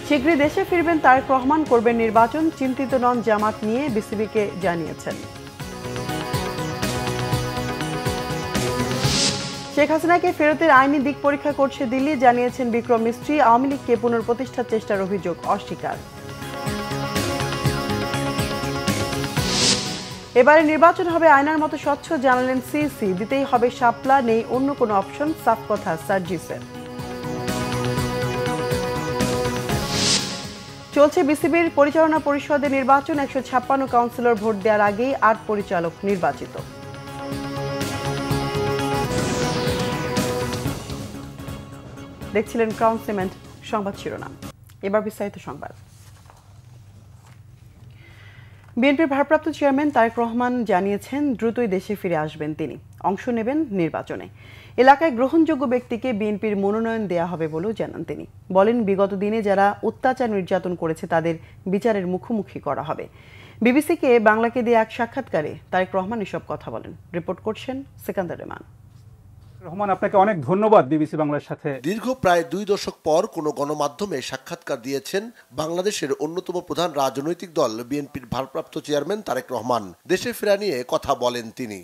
শীঘ্রই দেশে ফিরবেন তারেক রহমান, করবেন নির্বাচন, চিন্তিত নন জামাত নিয়ে বিসিবিকে জানিয়েছেন। শেখ হাসিনাকে ফেরতের আইনি দিক পরীক্ষা করছে দিল্লি, জানিয়েছেন বিক্রম মিস্ত্রি। আওয়ামী লীগকে পুনঃপ্রতিষ্ঠার চেষ্টার অভিযোগ অস্বীকার। এবারে নির্বাচন হবে আয়নার মতো স্বচ্ছ, জানালেন সিসি। দিতেই হবে শাপলা, নেই অন্য কোনো অপশন, সাফ কথা সার্জিসের। চলছে বিসিবির পরিচালনা পরিষদের নির্বাচন, 156 কাউন্সিলর ভোট দেওয়ার আগেই 8 পরিচালক নির্বাচিত। দেখছিলেন ক্রাউন সিমেন্ট সংবাদ শিরোনাম। এবার বিস্তারিত সংবাদ। বিএনপির ভারপ্রাপ্ত চেয়ারম্যান তারেক রহমান জানিয়েছেন দ্রুতই দেশে ফিরে আসবেন তিনি, অংশ নেবেন নির্বাচনে। এলাকায় গ্রহণযোগ্য ব্যক্তিকে বিএনপির মনোনয়ন দেয়া হবে বলেও জানান তিনি। বলেন, বিগত দিনে যারা অত্যাচার নির্যাতন করেছে তাদের বিচারের মুখোমুখি করা হবে। বিবিসিকে বাংলাকে দিয়ে এক সাক্ষাৎকারে তারেক রহমান এসব কথা বলেন। রিপোর্ট করছেন সিকান্দার রেমান। রহমান, আপনাকে অনেক ধন্যবাদ বিবিসি বাংলার সাথে। দীর্ঘ প্রায় 2 দশক পর কোনো গণমাধ্যমে সাক্ষাৎকার দিয়েছেন বাংলাদেশের অন্যতম প্রধান রাজনৈতিক দল বিএনপির ভারপ্রাপ্ত চেয়ারম্যান তারেক রহমান। দেশে ফেরা নিয়ে কথা বলেন তিনি।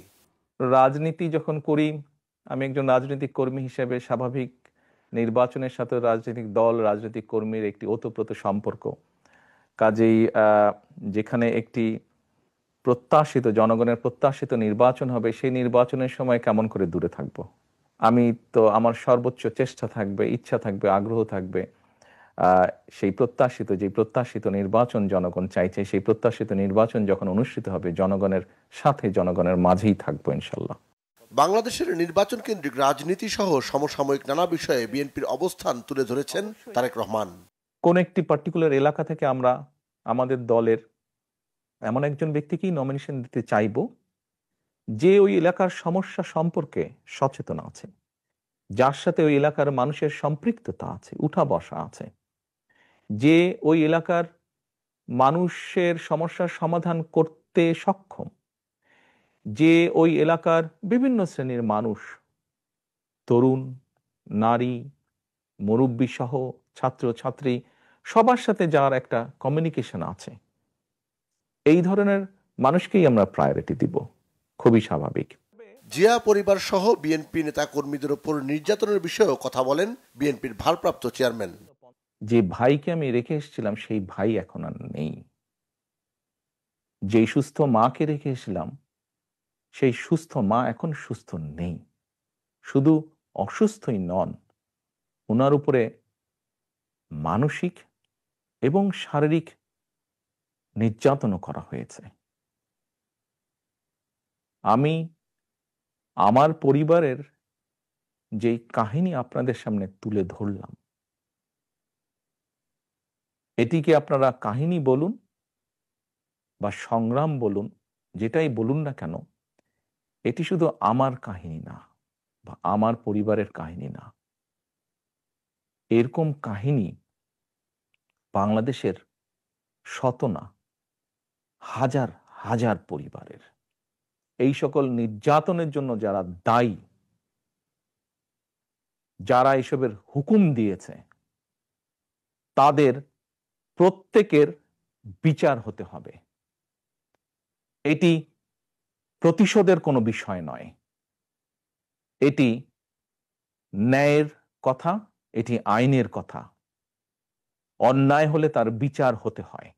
রাজনীতি যখন করি, আমি একজন রাজনৈতিক কর্মী হিসেবে স্বাভাবিক নির্বাচনের সাথে রাজনৈতিক দল, রাজনৈতিক কর্মীর একটি ওতপ্রোত সম্পর্ক। কাজেই যেখানে একটি প্রত্যাশিত, জনগণের প্রত্যাশিত নির্বাচন হবে, সেই নির্বাচনের সময় কেমন করে দূরে থাকব? আমি তো, আমার সর্বোচ্চ চেষ্টা থাকবে, ইচ্ছা থাকবে, আগ্রহ থাকবে সেই প্রত্যাশিত নির্বাচন জনগণ চাইছে, সেই প্রত্যাশিত নির্বাচন যখন অনুষ্ঠিত হবে জনগণের সাথে, জনগণের মাঝেই থাকবো ইনশাল্লাহ। বাংলাদেশের নির্বাচন কেন্দ্রিক রাজনীতি সহ সমসাময়িক নানা বিষয়ে বিএনপির অবস্থান তুলে ধরেছেন তারেক রহমান। কোন একটি পার্টিকুলার এলাকা থেকে আমরা আমাদের দলের এমন একজন ব্যক্তিকেই নমিনেশন দিতে চাইব যে ওই এলাকার সমস্যা সম্পর্কে সচেতন আছে, যার সাথে ওই এলাকার মানুষের সম্পৃক্ততা আছে, উঠা বসা আছে, যে ওই এলাকার মানুষের সমস্যার সমাধান করতে সক্ষম, যে ওই এলাকার বিভিন্ন শ্রেণীর মানুষ, তরুণ, নারী, মুরব্বী সহ ছাত্র ছাত্রী, সবার সাথে যার একটা কমিউনিকেশন আছে, এই ধরনের মানুষকেই আমরা প্রায়োরিটি দিব। খুবই স্বাভাবিক। জিয়া পরিবার সহ বিএনপি নেতা কর্মীদের উপর নির্যাতনের বিষয়েও কথা বলেন বিএনপির ভারপ্রাপ্ত চেয়ারম্যান। যে ভাইকে আমি রেখে এসেছিলাম সেই ভাই এখন আর নেই। যেই সুস্থ মাকে রেখে এসেছিলাম সেই সুস্থ মা এখন সুস্থ নেই। শুধু অসুস্থই নন, ওনার উপরে মানসিক এবং শারীরিক নির্যাতনও করা হয়েছে। আমি আমার পরিবারের যেই কাহিনী আপনাদের সামনে তুলে ধরলাম, এটিকে আপনারা কাহিনী বলুন বা সংগ্রাম বলুন, যেটাই বলুন না কেন, এটি শুধু আমার কাহিনী না বা আমার পরিবারের কাহিনী না। এরকম কাহিনী বাংলাদেশের শত না হাজার হাজার পরিবারের। এই সকল নির্যাতনের জন্য যারা দায়ী, যারা এসবের হুকুম দিয়েছে, তাদের প্রত্যেকের বিচার হতে হবে। এটি প্রতিশোধের কোনো বিষয় নয়, এটি ন্যায়ের কথা, এটি আইনের কথা। অন্যায় হলে তার বিচার হতে হয়।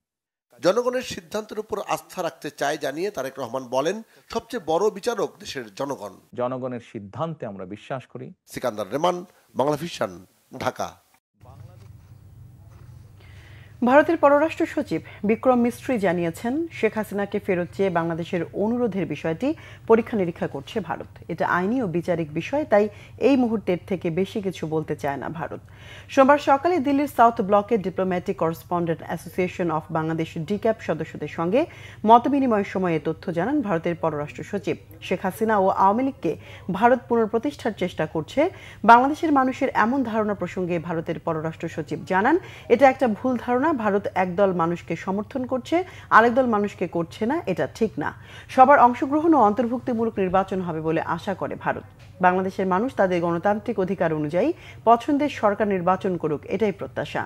জনগণের সিদ্ধান্তের উপর আস্থা রাখতে চায় জানিয়ে তারেক রহমান বলেন, সবচেয়ে বড় বিচারক দেশের জনগণ। জনগণের সিদ্ধান্তে আমরা বিশ্বাস করি। সিকান্দার রেমান, বাংলা ভিশন, ঢাকা। ভারতের পররাষ্ট্র সচিব বিক্রম মিস্ত্রি জানিয়েছেন, শেখ হাসিনাকে ফেরত চেয়ে বাংলাদেশের অনুরোধের বিষয়টি পরীক্ষা নিরীক্ষা করছে ভারত। এটা আইনি ও বিচারিক বিষয়, তাই এই মুহূর্তের থেকে বেশি কিছু বলতে চায় না ভারত। সোমবার সকালে দিল্লির সাউথ ব্লকের diplomatic correspondent association of Bangladesh DCAB সদস্যদের সঙ্গে মতবিনিময়ের সময় এ তথ্য জানান ভারতের পররাষ্ট্র সচিব। শেখ হাসিনা ও আওয়ামী লীগকে ভারত পুনঃপ্রতিষ্ঠার চেষ্টা করছে বাংলাদেশের মানুষের এমন ধারণা প্রসঙ্গে ভারতের পররাষ্ট্র সচিব জানান, এটা একটা ভুল ধারণা। ভারত একদল মানুষকে সমর্থন করছে, আরেক দল মানুষকে করছে না, এটা ঠিক না। সবার অংশগ্রহণ ও অন্তর্ভুক্তিমূলক নির্বাচন হবে বলে আশা করে ভারত। বাংলাদেশের মানুষ তাদের গণতান্ত্রিক অধিকার অনুযায়ী পছন্দের সরকার নির্বাচন করুক, এটাই প্রত্যাশা।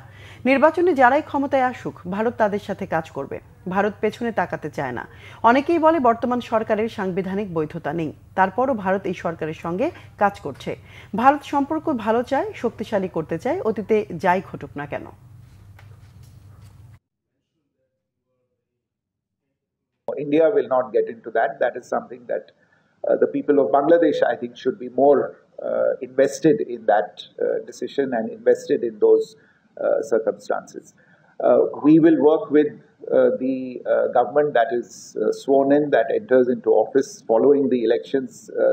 নির্বাচনে যারাই ক্ষমতায় আসুক, ভারত তাদের সাথে কাজ করবে। ভারত পেছনে তাকাতে চায় না। অনেকেই বলে বর্তমান সরকারের সাংবিধানিক বৈধতা নেই, তারপরও ভারত এই সরকারের সঙ্গে কাজ করছে। ভারত সম্পর্ক ভালো চায়, শক্তিশালী করতে চায়, অতীতে যাই ঘটুক না কেন। India will not get into that. That is something that the people of Bangladesh, I think, should be more invested in that decision and invested in those circumstances. We will work with the government that is sworn in, that enters into office following the elections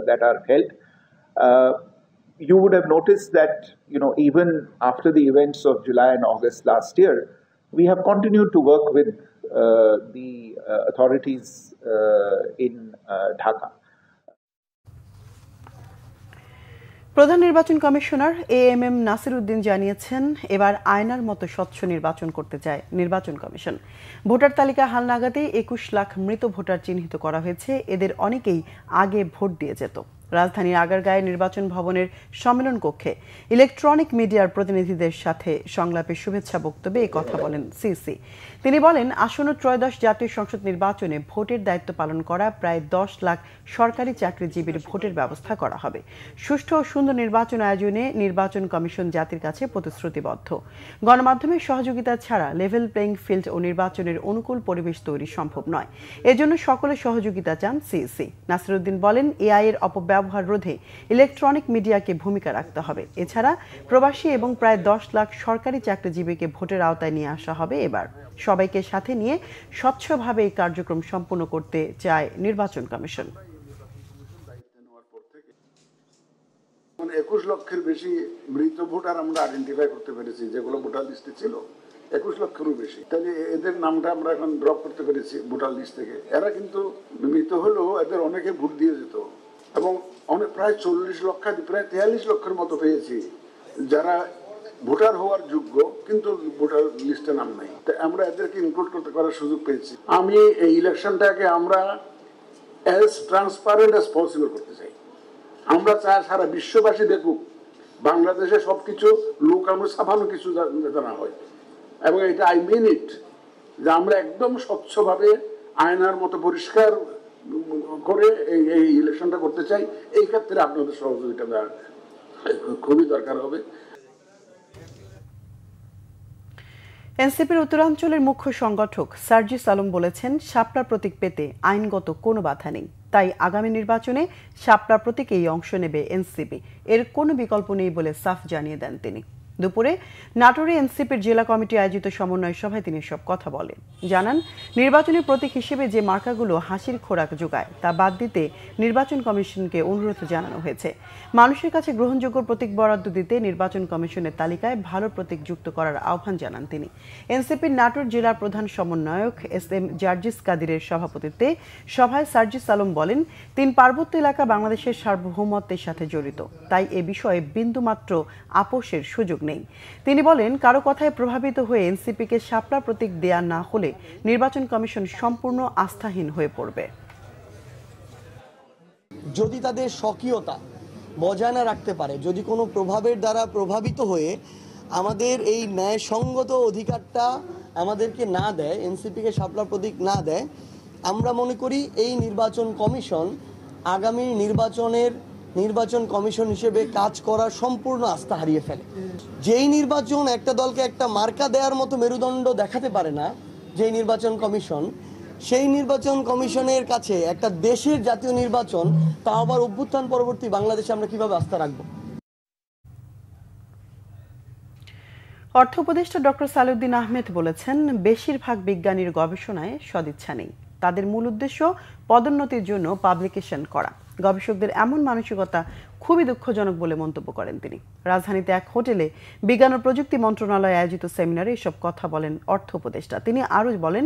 that are held. You would have noticed that, even after the events of July and August last year, we have continued to work with the authorities in Dhaka. প্রধান নির্বাচন commissioner AMM Nasir Uddin জানিয়েছেন, এবার আয়নার মতো স্বচ্ছ নির্বাচন করতে চায় নির্বাচন কমিশন। ভোটার তালিকা হালনাগাদে 21 লাখ মৃত ভোটার চিহ্নিত করা হয়েছে। এদের অনেকেই আগে ভোট দিয়ে যেত। রাজধানীর আগারগাঁয়ে নির্বাচন ভবনের সম্মেলন কক্ষে ইলেকট্রনিক মিডিয়ার প্রতিনিধিদের সাথে সংলাপে শুভেচ্ছা বক্তব্যে এই কথা বলেন সিসি। তিনি বলেন, আসন্ন ত্রয়োদশ জাতীয় সংসদ নির্বাচনে ভোটের দায়িত্ব পালন করা প্রায় 10 লাখ সরকারি চাকরিজীবীর ভোটের ব্যবস্থা করা হবে। সুষ্ঠু ও সুন্দর নির্বাচন আয়োজনে নির্বাচন কমিশন জাতির কাছে প্রতিশ্রুতিবদ্ধ। গণমাধ্যমের সহযোগিতা ছাড়া লেভেল প্লেইং ফিল্ড ও নির্বাচনের অনুকূল পরিবেশ তৈরি সম্ভব নয়। এজন্য সকলের সহযোগিতা চান সিসি। নাসির উদ্দিন বলেন, এআই এর অপব্যবহার রোধে ইলেকট্রনিক মিডিয়াকে ভূমিকা রাখতে হবে। এছাড়া প্রবাসী এবং প্রায় 10 লাখ সরকারি চাকরিজীবীকে ভোটের আওতায় নিয়ে আসা হবে। এবার সবাইকে সাথে নিয়ে স্বচ্ছভাবে এই কার্যক্রম সম্পন্ন করতে চায় নির্বাচন কমিশন। 21 লক্ষের বেশি মৃত ভোটার আমরা আইডেন্টিফাই করতে পেরেছি, যেগুলো ভোটার লিস্টে ছিল 21 লক্ষেরও বেশি। তাহলে এদের নামটা আমরা এখন ড্রপ করতে পেরেছি ভোটার লিস্ট থেকে। এরা কিন্তু মৃত হলেও এদের অনেকে ভোট দিয়ে যেত এবং অনেক প্রায় 40 লক্ষ, প্রায় 43 লক্ষের মতো পেয়েছি যারা ভোটার হওয়ার যোগ্য কিন্তু ভোটার লিস্টে নাম নাই। আমরা এদেরকে ইনক্লুড করতে করার সুযোগ পেয়েছি। আমি এই ইলেকশনটাকে আমরা অ্যাজ ট্রান্সপারেন্ট অ্যাজ পসিবল করতে চাই। আমরা চাই সারা বিশ্ববাসী দেখুক বাংলাদেশে সবকিছু লুকানো ছাপানো কিছু যাতে না হয়, এবং এটা আই মিন ইট, যে আমরা একদম স্বচ্ছভাবে আয়নার মতো পরিষ্কার করে এই ইলেকশনটা করতে চাই। এই ক্ষেত্রে আপনাদের সহযোগিতা দেওয়া খুবই দরকার হবে। এনসিপির উত্তরাঞ্চলের মুখ্য সংগঠক সার্জিস আলম বলেছেন, শাপলা প্রতীক পেতে আইনগত কোনো বাধা নেই। তাই আগামী নির্বাচনে শাপলা প্রতীকেই অংশ নেবে এনসিপি। এর কোনো বিকল্প নেই বলে সাফ জানিয়ে দেন তিনি। দুপুরে নাটোরে এনসিপির জেলা কমিটি আয়োজিত সমন্বয় সভায় তিনি সব কথা বলেন। জানান, নির্বাচনী প্রতীক হিসেবে যে মার্কাগুলো হাসির খোরাক যোগায় তা বাদ দিতে নির্বাচন কমিশনকে অনুরোধ জানানো হয়েছে। মানুষের কাছে গ্রহণযোগ্য প্রতীক বরাদ্দ দিতে নির্বাচন কমিশনের তালিকায় ভালো প্রতীক যুক্ত করার আহ্বান জানান তিনি। এনসিপির নাটোর জেলার প্রধান সমন্বয়ক SM জার্জিস কাদিরের সভাপতিত্বে সভায় সার্জিস আলম বলেন, 3 পার্বত্য এলাকা বাংলাদেশের সার্বভৌমত্বের সাথে জড়িত, তাই এ বিষয়ে বিন্দুমাত্র আপোষের সুযোগ নেই। তিনি বলেন, কারো কথায় প্রভাবিত হয়ে এনসিপিকে শাপলা প্রতীক দেয়া না হলে নির্বাচন কমিশন সম্পূর্ণ আস্থাহীন হয়ে পড়বে। যদি তাদের স্বকীয়তা বজায় না রাখতে পারে, যদি কোনো প্রভাবের দ্বারা প্রভাবিত হয়ে আমাদের এই ন্যায়সঙ্গত অধিকারটা আমাদেরকে না দেয়, এনসিপিকে শাপলা প্রতীক না দেয়, আমরা মনে করি এই নির্বাচন কমিশন আগামী নির্বাচন কমিশন হিসেবে কাজ করার সম্পূর্ণ আস্থা হারিয়ে ফেলে। যেই নির্বাচন একটা দলকে একটা মার্কা দেওয়ার মতো মেরুদণ্ড দেখাতে পারে না, যেই নির্বাচন কমিশন, সেই নির্বাচন কমিশনের কাছে একটা দেশের জাতীয় নির্বাচন, তা আবার অভ্যুত্থান পরবর্তী বাংলাদেশে আমরা কিভাবে আস্থা রাখবো? অর্থ উপদেষ্টা ডক্টর সালেউদ্দিন আহমেদ বলেছেন, বেশিরভাগ বিজ্ঞানীর গবেষণায় সদিচ্ছা নেই। তাদের মূল উদ্দেশ্য পদোন্নতির জন্য পাবলিকেশন করা। গবেষকদের এমন মানসিকতা খুবই দুঃখজনক বলে মন্তব্য করেন তিনি। রাজধানীতে এক হোটেলে বিজ্ঞান ও প্রযুক্তি মন্ত্রণালয় আয়োজিত সেমিনারে এসব কথা বলেন অর্থ উপদেষ্টা। তিনি আরও বলেন,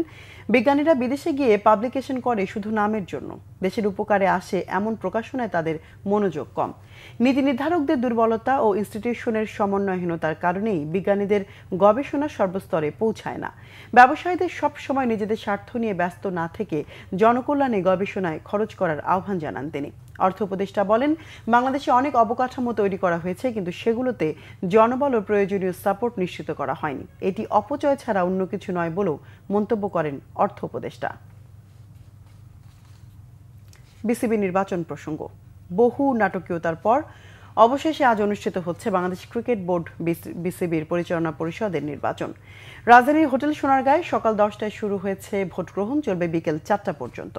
বিজ্ঞানীরা বিদেশে গিয়ে পাবলিকেশন করে শুধু নামের জন্য, দেশের উপকারে আসে এমন প্রকাশনায় তাদের মনোযোগ কম। নীতি নির্ধারকদের দুর্বলতা ও ইনস্টিটিউশনের সমন্বয়হীনতার কারণেই বিজ্ঞানীদের গবেষণা সর্বস্তরে পৌঁছায় না। ব্যবসায়ীদের সব সময় নিজেদের স্বার্থ নিয়ে ব্যস্ত না থেকে জনকল্যাণে গবেষণায় খরচ করার আহ্বান জানান তিনি। অর্থ উপদেষ্টা বলেন, বাংলাদেশে অনেক অবকাঠামো তৈরি করা হয়েছে, কিন্তু সেগুলোতে জনবল ও প্রয়োজনীয় সাপোর্ট নিশ্চিত করা হয়নি। এটি অপচয় ছাড়া অন্য কিছু নয় বলেও মন্তব্য করেন অর্থ উপদেষ্টা। বিসিবি নির্বাচন প্রসঙ্গ। বহু নাটকীয়তার পর অবশেষে আজ অনুষ্ঠিত হচ্ছে বাংলাদেশ ক্রিকেট বোর্ড বিসিবির পরিচালনা পরিষদের নির্বাচন। রাজধানীর হোটেল সোনারগাঁয়ে সকাল 10টায় শুরু হয়েছে ভোট গ্রহণ, চলবে বিকেল 4টা পর্যন্ত।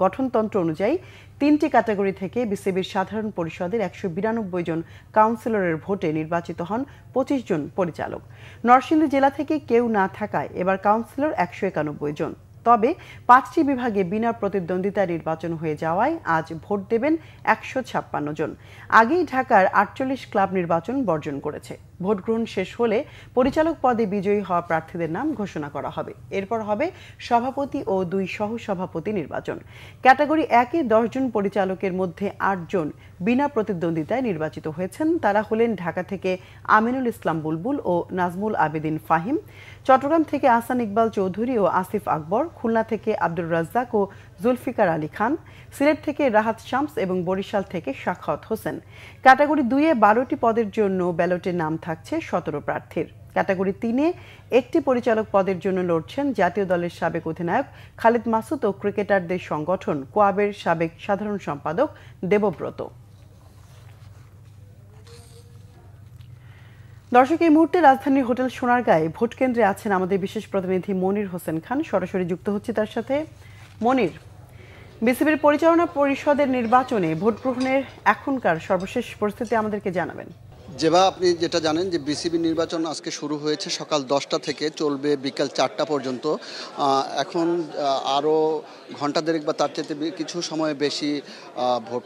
গঠনতন্ত্র অনুযায়ী 3টি ক্যাটাগরি থেকে বিসিবির সাধারণ পরিষদের 192 জন কাউন্সিলরের ভোটে নির্বাচিত হন 25 জন পরিচালক। নরসিংদী জেলা থেকে কেউ না থাকায় এবার কাউন্সিলর 191 জন। তবে 5টি বিভাগে বিনা প্রতিদ্বন্দ্বিতায় নির্বাচন হয়ে যাওয়ায় আজ ভোট দেবেন 156 জন। আগেই ঢাকার 48 ক্লাব নির্বাচন বর্জন করেছে। ভোট গ্রহণ শেষ হলে পরিচালক পদে বিজয়ী হওয়া প্রার্থীদের নাম ঘোষণা করা হবে। এরপর হবে সভাপতি ও 2 সহসভাপতি নির্বাচন। ক্যাটাগরি 1-এ 10 জন পরিচালকের মধ্যে 8 জন বিনা প্রতিদ্বন্দ্বিতায় নির্বাচিত হয়েছেন। তারা হলেন ঢাকা থেকে আমিনুল ইসলাম বুলবুল ও নাজমুল আবেদিন ফাহিম, চট্টগ্রাম থেকে আহসান ইকবাল চৌধুরী ও আসিফ আকবর, খুলনা থেকে আব্দুর রাজ্জাক ও জুলফিকার আলী খান, সিলেট থেকে রাহাত শামস এবং বরিশাল থেকে সাখাওয়াত হোসেন। ক্যাটাগরি 2-এ 12টি পদের জন্য ব্যালটে নাম থাকছে 17 প্রার্থীর। ক্যাটাগরি 3-এ 1টি পরিচালক পদের জন্য লড়ছেন জাতীয় দলের সাবেক অধিনায়ক খালিদ মাসুদ ও ক্রিকেটারদের সংগঠন কোয়াবের সাবেক সাধারণ সম্পাদক দেবব্রত। দর্শক, এই মুহূর্তে রাজধানীর হোটেল সোনারগাঁয়ে ভোট কেন্দ্রে আছেন আমাদের বিশেষ প্রতিনিধি মনির হোসেন খান। সরাসরি যুক্ত হচ্ছে তার সাথে। মনির, বিসিবির পরিচালনা পরিষদের নির্বাচনে ভোট গ্রহণের এখনকার সর্বশেষ পরিস্থিতি আমাদেরকে জানাবেন। যেবা আপনি যেটা জানেন যে বিসিবি নির্বাচন আজকে শুরু হয়েছে সকাল 10টা থেকে, চলবে বিকাল 4টা পর্যন্ত। এখন আরও ঘন্টা দেড়েক বা তার চাইতে কিছু সময় বেশি ভোট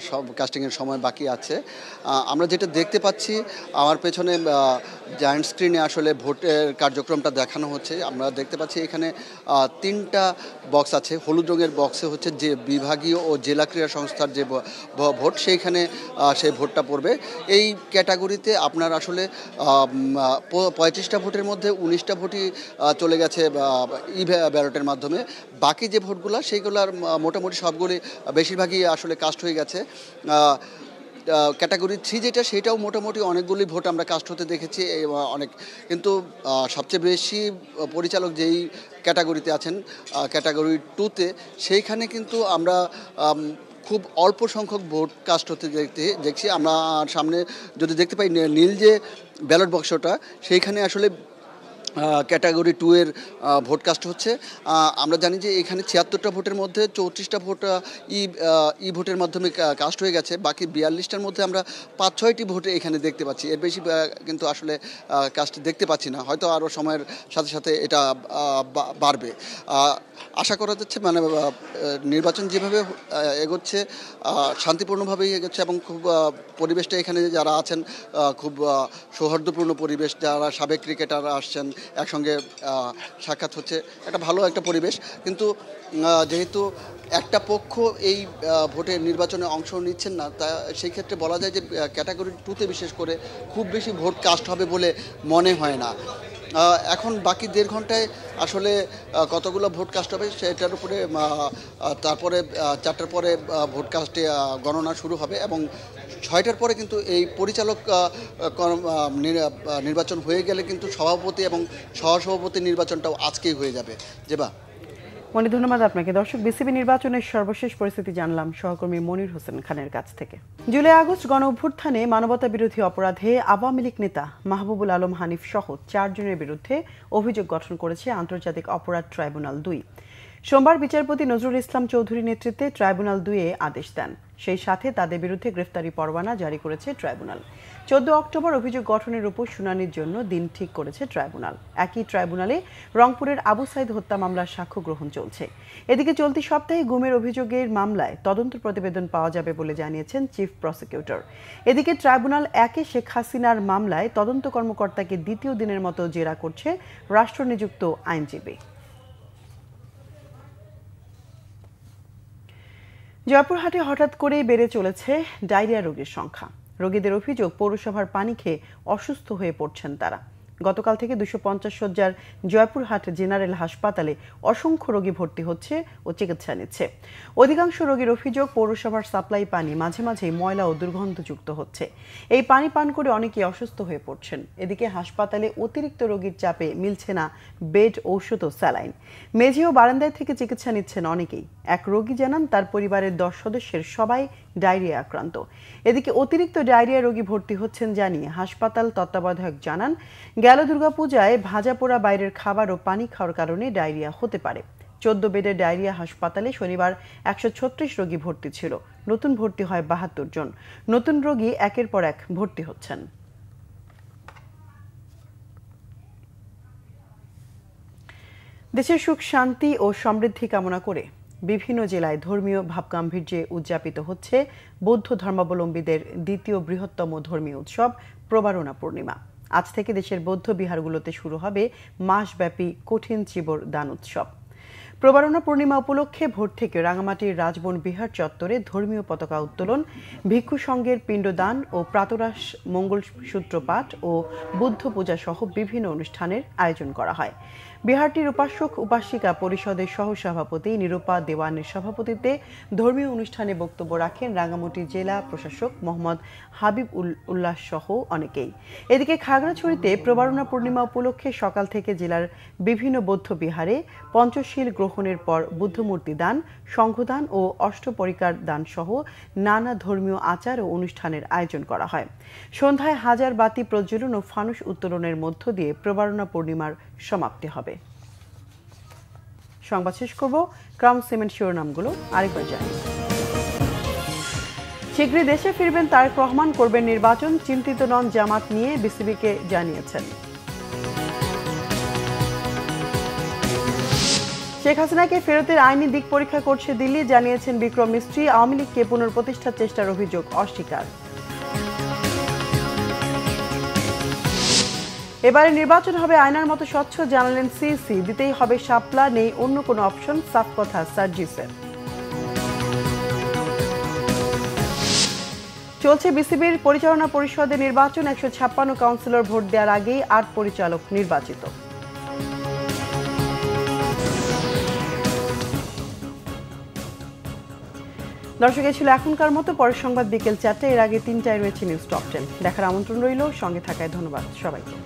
সব কাস্টিংয়ের সময় বাকি আছে। আমরা যেটা দেখতে পাচ্ছি, আমার পেছনে জায়ান্ট স্ক্রিনে আসলে ভোটের কার্যক্রমটা দেখানো হচ্ছে। আমরা দেখতে পাচ্ছি এখানে 3টা বক্স আছে। হলুদ রঙের বক্সে হচ্ছে যে বিভাগীয় ও জেলা ক্রীড়া সংস্থার যে ভোট, সেইখানে সেই ভোটটা পড়বে। এই ক্যাটাগরিতে আপনার আসলে 35টা ভোটের মধ্যে 19টা ভোটই চলে গেছে ই ব্যালটের মাধ্যমে। বাকি যে ভোটগুলো সেইগুলোর মোটামুটি সবগুলি বেশিরভাগই আসলে কাস্ট হয়ে গেছে। ক্যাটাগরি 3 যেটা, সেটাও মোটামুটি অনেকগুলি ভোট আমরা কাস্ট হতে দেখেছি অনেক। কিন্তু সবচেয়ে বেশি পরিচালক যেই ক্যাটাগরিতে আছেন, ক্যাটাগরি 2-তে, সেইখানে কিন্তু আমরা খুব অল্প সংখ্যক ভোট কাস্ট হতে দেখছি। আমরা সামনে যদি দেখতে পাই নীল যে ব্যালট বক্সটা, সেইখানে আসলে ক্যাটাগরি 2-এর ভোট কাস্ট হচ্ছে। আমরা জানি যে এখানে 76টা ভোটের মধ্যে 34টা ভোট ই ভোটের মাধ্যমে কাস্ট হয়ে গেছে। বাকি 42টার মধ্যে আমরা 5-6টি ভোটে এখানে দেখতে পাচ্ছি। এর বেশি কিন্তু আসলে কাস্ট দেখতে পাচ্ছি না। হয়তো আরও সময়ের সাথে সাথে এটা বাড়বে। আশা করা যাচ্ছে মানে নির্বাচন যেভাবে এগোচ্ছে শান্তিপূর্ণভাবেই এগোচ্ছে এবং খুব পরিবেশটা এখানে যারা আছেন খুব সৌহার্দ্যপূর্ণ পরিবেশ। যারা সাবেক ক্রিকেটাররা আসছেন, একসঙ্গে সাক্ষাৎ হচ্ছে, একটা ভালো একটা পরিবেশ। কিন্তু যেহেতু একটা পক্ষ এই ভোটের নির্বাচনে অংশ নিচ্ছেন না, তা সেই ক্ষেত্রে বলা যায় যে ক্যাটাগরি 2-তে বিশেষ করে খুব বেশি ভোট কাস্ট হবে বলে মনে হয় না। এখন বাকি 1.5 ঘন্টায় আসলে কতগুলো ভোট কাস্ট হবে সেটার উপরে, তারপরে 4টার পরে ভোট কাস্টে গণনা শুরু হবে এবং 6টার পরে কিন্তু এই পরিচালক নির্বাচন হয়ে গেলে কিন্তু সভাপতি এবং সহসভাপতি নির্বাচনটাও আজকেই হয়ে যাবে। যেবা মনির, ধন্যবাদ আপনাকে। দর্শক, বিসিবি নির্বাচনের সর্বশেষ পরিস্থিতি জানলাম সহকর্মী মনির হোসেন খানের কাছ থেকে। জুলাই আগস্ট গণ অভ্যুত্থানে মানবতা বিরোধী অপরাধে আওয়ামী লীগ নেতা মাহবুবুল আলম হানিফ সহ 4 জনের বিরুদ্ধে অভিযোগ গঠন করেছে আন্তর্জাতিক অপরাধ ট্রাইব্যুনাল 2। সোমবার বিচারপতি নজরুল ইসলাম চৌধুরী নেতৃত্বে ট্রাইব্যুনাল 2 আদেশ দেন। সেই সাথে তাদের বিরুদ্ধে গ্রেফতারি পরোয়ানা জারি করেছে ট্রাইব্যুনাল। 14 অক্টোবর অভিযোগ গঠনের উপর শুনানির জন্য দিন ঠিক করেছে ট্রাইব্যুনাল। একই ট্রাইব্যুনালে রংপুরের আবু সাইদ হত্যা মামলার সাক্ষ্য গ্রহণ চলছে। এদিকে চলতি সপ্তাহে গুমের অভিযোগের মামলায় তদন্ত প্রতিবেদন পাওয়া যাবে বলে জানিয়েছেন চিফ প্রসিকিউটর। এদিকে ট্রাইব্যুনাল 1 শেখ হাসিনার মামলায় তদন্ত কর্মকর্তাকে দ্বিতীয় দিনের মতো জেরা করছে রাষ্ট্রনিযুক্ত আইনজীবী। জয়পুরহাটে হঠাৎ করেই বেড়ে চলেছে ডায়রিয়া রোগীর সংখ্যা। রোগীদের অভিযোগ, পৌরসভার পানি খেয়ে অসুস্থ হয়ে পড়ছেন তারা। গতকাল থেকে 250 শয্যার জয়পুরহাট জেনারেল হাসপাতালে অসংখ্য রোগী ভর্তি হচ্ছে ও চিকিৎসা নিচ্ছে। অধিকাংশ রোগীর অভিযোগ, পৌরসভার সাপ্লাই পানি মাঝে মাঝেই ময়লা ও দুর্গন্ধযুক্ত হচ্ছে। এই পানি পান করে অনেকেই অসুস্থ হয়ে পড়ছেন। এদিকে হাসপাতালে অতিরিক্ত রোগীর চাপে মিলছে না বেড, ঔষধ ও স্যালাইন। মেঝে ও বারান্দায় থেকে চিকিৎসা নিচ্ছেন অনেকেই। এক রোগী জানান, তার পরিবারের 10 সদস্যের সবাই ডায়রিয়া আক্রান্ত। এদিকে অতিরিক্ত ডায়রিয়া রোগী ভর্তি হচ্ছেন জানিয়ে হাসপাতাল তত্ত্বাবধায়ক জানান, গেল দুর্গাপূজায় ভাজা পোড়া বাইরের খাবার ও পানি খাওয়ার কারণে ডায়রিয়া হতে পারে। 14 বেডের ডায়রিয়া হাসপাতালে শনিবার 136 রোগী ভর্তি ছিল। নতুন ভর্তি হয় 72 জন। নতুন রোগী একের পর এক ভর্তি হচ্ছেন। দেশের সুখ, শান্তি ও সমৃদ্ধি কামনা করে বিভিন্ন জেলায় ধর্মীয় ভাবগাম্ভীর্যে উদযাপিত হচ্ছে বৌদ্ধ ধর্মাবলম্বীদের দ্বিতীয় বৃহত্তম ধর্মীয় উৎসব প্রবারণা পূর্ণিমা। আজ থেকে দেশের বৌদ্ধ বিহারগুলোতে শুরু হবে মাসব্যাপী কঠিন চিবর দান উৎসব। প্রবারণা পূর্ণিমা উপলক্ষে ভোর থেকে রাঙামাটির রাজবন বিহার চত্বরে ধর্মীয় পতাকা উত্তোলন, ভিক্ষু সংঘের পিণ্ডদান ও প্রাতরাশ মঙ্গলসূত্র পাঠ ও বুদ্ধ পূজা সহ বিভিন্ন অনুষ্ঠানের আয়োজন করা হয়। বিহারটির উপাসক উপাসিকা পরিষদের সহসভাপতি নিরূপা দেওয়ানের সভাপতিত্বে ধর্মীয় অনুষ্ঠানে বক্তব্য রাখেন রাঙ্গামাটি জেলা প্রশাসক মোহাম্মদ হাবিব উল্লাহ সহ অনেকেই। এদিকে খাগড়াছড়িতে প্রবারণা পূর্ণিমা উপলক্ষে সকাল থেকে জেলার বিভিন্ন বৌদ্ধ বিহারে পঞ্চশীল গ্রহণের পর বুদ্ধমূর্তি দান, সংঘদান ও অষ্টপরিকার দান সহ নানা ধর্মীয় আচার ও অনুষ্ঠানের আয়োজন করা হয়। সন্ধ্যায় হাজার বাতি প্রজ্বলন ও ফানুস উত্তোলনের মধ্য দিয়ে প্রবারণা পূর্ণিমার সমাপ্তি হবে। সংবাদ শেষ করব ক্রাউন সিমেন্ট শিরোনামগুলো আরেকবার জানি। শীঘ্রই দেশে ফিরবেন তারেক রহমান, করবেন নির্বাচন, চিন্তিত নন জামাত নিয়ে বিসিবিকে জানিয়েছেন। শেখ হাসিনাকে ফেরতের আইনি দিক পরীক্ষা করছে দিল্লি, জানিয়েছেন বিক্রম মিস্ত্রি। আওয়ামী লীগকে পুনঃপ্রতিষ্ঠার চেষ্টার অভিযোগ অস্বীকার। এবারে নির্বাচন হবে আয়নার মতো স্বচ্ছ, জানালেন সিসি। দিতেই হবে শাপলা, নেই অন্য কোনো অপশন, সাফ কথা সার্জিসের। চলছে বিসিবির পরিচালনা পরিষদের নির্বাচন। 156 কাউন্সিলর ভোট দেওয়ার আগেই 8 পরিচালক নির্বাচিত। দর্শক, এই ছিল এখনকার মতো। পরের সংবাদ বিকেল 4টায়। এর আগে 3টায় রয়েছে নিউজ টপ 10। দেখার আমন্ত্রণ রইল। সঙ্গে থাকায় ধন্যবাদ সবাইকে।